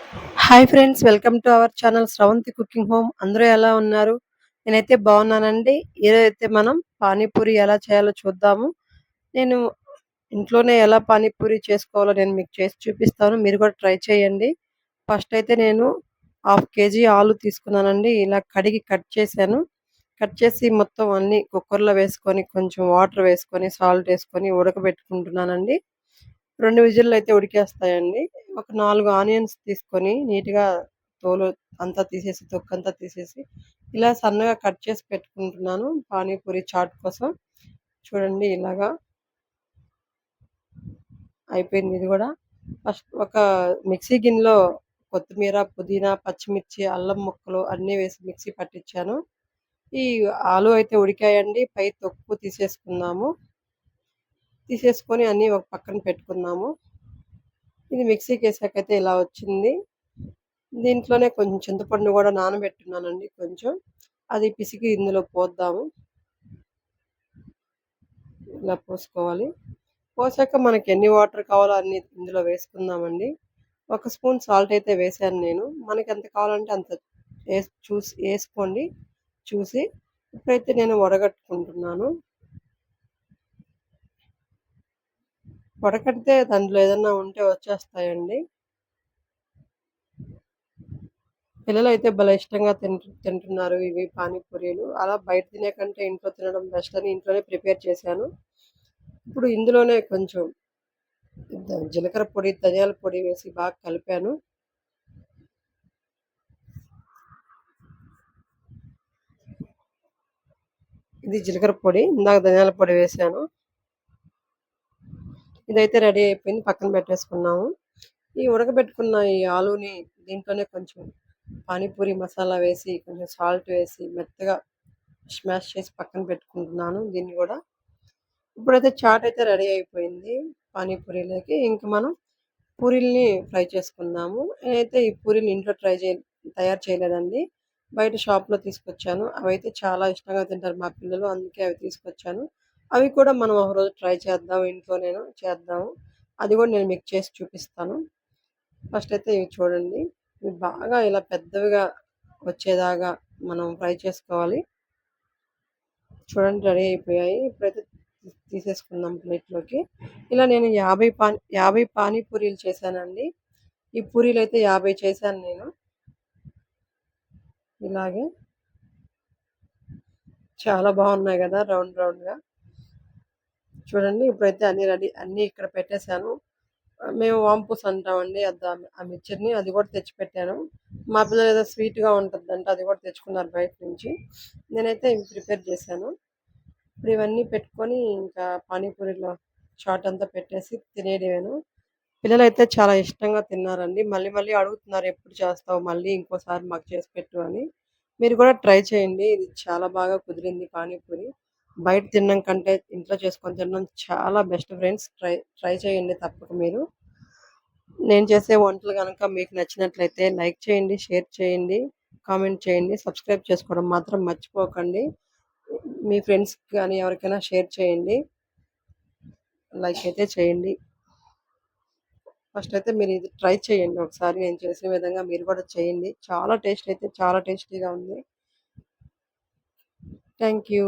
Hi friends, welcome to our channel Sravanthi cooking home. అందరూ ఎలా ఉన్నారు? నేనైతే బాగున్నానండి. ఈరోజైతే మనం పానీపూరి ఎలా చేయాలో చూద్దాము. నేను ఇంట్లోనే ఎలా పానీపూరి చేసుకోవాలో నేను మీకు చేసి చూపిస్తాను. మీరు కూడా ట్రై చేయండి. ఫస్ట్ అయితే నేను హాఫ్ కేజీ ఆలు తీసుకున్నానండి. ఇలా కడిగి కట్ చేశాను. కట్ చేసి మొత్తం అన్ని కుక్కర్లో వేసుకొని కొంచెం వాటర్ వేసుకొని సాల్ట్ వేసుకొని ఉడకబెట్టుకుంటున్నానండి. 2 విజిల్లు అయితే ఉడికేస్తాయండి. ఒక 4 ఆనియన్స్ తీసుకొని నీట్‌గా తోలు అంతా తీసేసి, తొక్కంతా తీసేసి, ఇలా సన్నగా కట్ చేసి పెట్టుకుంటున్నాను పానీపూరి చాట్ కోసం. చూడండి ఇలాగా అయిపోయింది ఇది గూడా. ఫస్ట్ ఒక మిక్సీ గిన్నెలో కొత్తిమీర, పుదీనా, పచ్చిమిర్చి, అల్లం ముక్కలు అన్నీ వేసి మిక్సీ పట్టించాను. ఈ ఆలు అయితే ఉడికాయండి. పై తొక్కు తీసేసుకుందాము. తీసేసుకొని అన్నీ ఒక పక్కన పెట్టుకుందాము. ఇది మిక్సీకేసాకైతే ఇలా వచ్చింది. దీంట్లోనే కొంచెం చింతపండు గూడా నానబెట్టున్నానండి కొంచెం. అది పిసికి ఇందులో పోద్దాము. ఇలా పోసుకోవాలి. పోసాక మనకి ఎన్ని వాటర్ కావాలో అన్ని ఇందులో వేసుకుందామండి. ఒక స్పూన్ సాల్ట్ అయితే వేశాను నేను. మనకెంత కావాలంటే అంత చూసి ఏసుకోండి చూసి. ఇప్పుడైతే నేను వడగట్టుకుంటున్నాను. వడకడితే దాంట్లో ఏదన్నా ఉంటే వచ్చేస్తాయండి. పిల్లలైతే భలే ఇష్టంగా తింటున్నారు ఇవి పానీపూరీలు. అలా బయట తినే కంటే ఇంట్లో తినడం బెస్ట్ అని ఇంట్లోనే ప్రిపేర్ చేశాను. ఇప్పుడు ఇందులోనే కొంచెం జీలకర్ర పొడి, ధనియాల పొడి వేసి బాగా కలిపాను. ఇది జీలకర్ర పొడి, ఇందాక ధనియాల పొడి వేశాను. ఇదైతే రెడీ అయిపోయింది. పక్కన పెట్టేసుకున్నాము. ఈ ఉడకబెట్టుకున్న ఈ ఆలూని దీంట్లోనే కొంచెం పానీపూరి మసాలా వేసి, కొంచెం సాల్ట్ వేసి మెత్తగా స్మాష్ చేసి పక్కన పెట్టుకుంటున్నాను దీన్ని గూడా. ఇప్పుడైతే చాట్ అయితే రెడీ అయిపోయింది పానీపూరీలోకి. ఇంక మనం పూరీల్ని ఫ్రై చేసుకుందాము. నేనైతే ఈ పూరీలు ఇంట్లో తయారు చేయలేదండి. బయట షాప్‌లో తీసుకొచ్చాను. అవైతే చాలా ఇష్టంగా తింటారు మా పిల్లలు. అందుకే అవి తీసుకొచ్చాను. అవి కూడా మనం ఒకరోజు ట్రై చేద్దాం ఇంట్లోనేను చేద్దాము. అది కూడా నేను మీకు చేసి చూపిస్తాను. ఫస్ట్ అయితే ఇవి చూడండి. ఇవి బాగా ఇలా పెద్దవిగా వచ్చేదాకా మనం ఫ్రై చేసుకోవాలి. చూడండి రెడీ అయిపోయాయి. ఇప్పుడైతే తీసేసుకుందాం ప్లేట్‌లోకి. ఇలా నేను 50 పానీపూరీలు చేశానండి. ఈ పూరీలైతే 50 చేశాను నేను. ఇలాగే చాలా బాగున్నాయి గదా! రౌండ్ రౌండ్‌గా. చూడండి ఇప్పుడైతే అన్నీ ఇక్కడ పెట్టేసాను. మేము వాంపూస్ అంటామండి. ఆ మిక్చర్‌ని అది కూడా తెచ్చిపెట్టాను. మా పిల్లలు ఏదో స్వీట్‌గా ఉంటదంట అది కూడా తెచ్చుకున్నారు బయట నుంచి. నేనైతే ఇవి ప్రిపేర్ చేశాను. ఇప్పుడు ఇవన్నీ పెట్టుకొని ఇంకా పానీపూరిలో చాట్ అంతా పెట్టేసి తినేయడమేను. పిల్లలైతే చాలా ఇష్టంగా తిన్నారండి. మళ్ళీ మళ్ళీ అడుగుతున్నారు ఎప్పుడు చేస్తావు మళ్ళీ ఇంకోసారి మాకు చేసి పెట్టు అని. మీరు కూడా ట్రై చేయండి. ఇది చాలా బాగా కుదిరింది పానీపూరి. బయట తినడం కంటే ఇంట్లో చేసుకొని తినడం చాలా బెస్ట్ ఫ్రెండ్స్. ట్రై చేయండి తప్పక మీరు. నేను చేసే వంటలు గనక మీకు నచ్చినట్లయితే లైక్ చేయండి, షేర్ చేయండి, కామెంట్ చేయండి. సబ్స్క్రైబ్ చేసుకోవడం మాత్రం మర్చిపోకండి. మీ ఫ్రెండ్స్‌కి గానీ ఎవరికైనా షేర్ చేయండి. లైక్ అయితే చేయండి. ఫస్ట్ అయితే మీరు ఇది ట్రై చేయండి ఒకసారి. నేను చేసిన విధంగా మీరు కూడా చేయండి. చాలా టేస్టీగా ఉంది. Thank you.